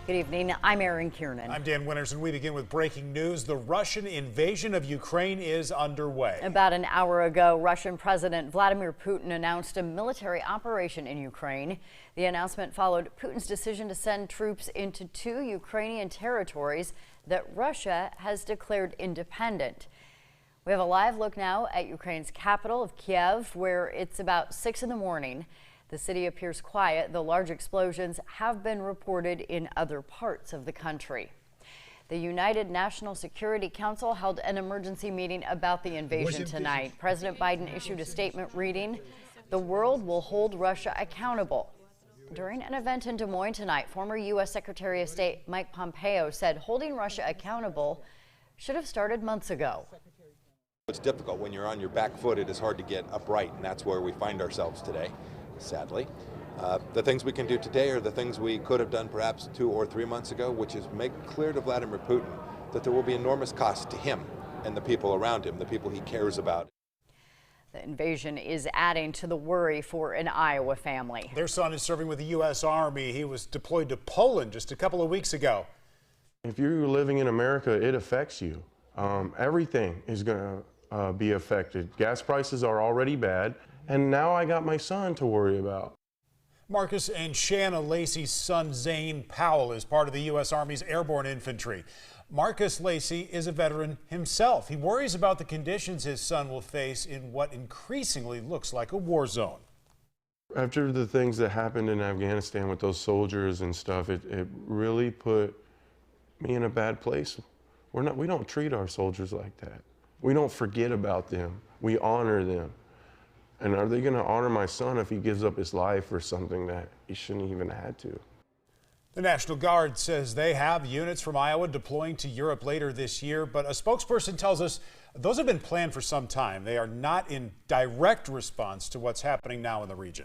Good evening. I'm Erin Kiernan. I'm Dan Winters, and we begin with breaking news. The Russian invasion of Ukraine is underway. About an hour ago, Russian President Vladimir Putin announced a military operation in Ukraine. The announcement followed Putin's decision to send troops into 2 Ukrainian territories that Russia has declared independent. We have a live look now at Ukraine's capital of Kiev, where it's about 6 in the morning. The city appears quiet, though large explosions have been reported in other parts of the country. The United National Security Council held an emergency meeting about the invasion tonight. President Biden issued a statement reading, "The world will hold Russia accountable." During an event in Des Moines tonight, former U.S. Secretary of State Mike Pompeo said holding Russia accountable should have started months ago. It's difficult when you're on your back foot. It is hard to get upright, and that's where we find ourselves today. Sadly, the things we can do today are the things we could have done perhaps 2 or 3 months ago, which is make clear to Vladimir Putin that there will be enormous cost to him and the people around him, the people he cares about. The invasion is adding to the worry for an Iowa family. Their son is serving with the U.S. Army. He was deployed to Poland just a couple of weeks ago. If you're living in America, it affects you. Everything is going to be affected. Gas prices are already bad. And now I got my son to worry about. Marcus and Shanna Lacey's son, Zane Powell, is part of the U.S. Army's Airborne Infantry. Marcus Lacey is a veteran himself. He worries about the conditions his son will face in what increasingly looks like a war zone. After the things that happened in Afghanistan with those soldiers and stuff, it really put me in a bad place. We don't treat our soldiers like that. We don't forget about them. We honor them. And are they going to honor my son if he gives up his life for something that he shouldn't even had to? The National Guard says they have units from Iowa deploying to Europe later this year, but a spokesperson tells us those have been planned for some time. They are not in direct response to what's happening now in the region.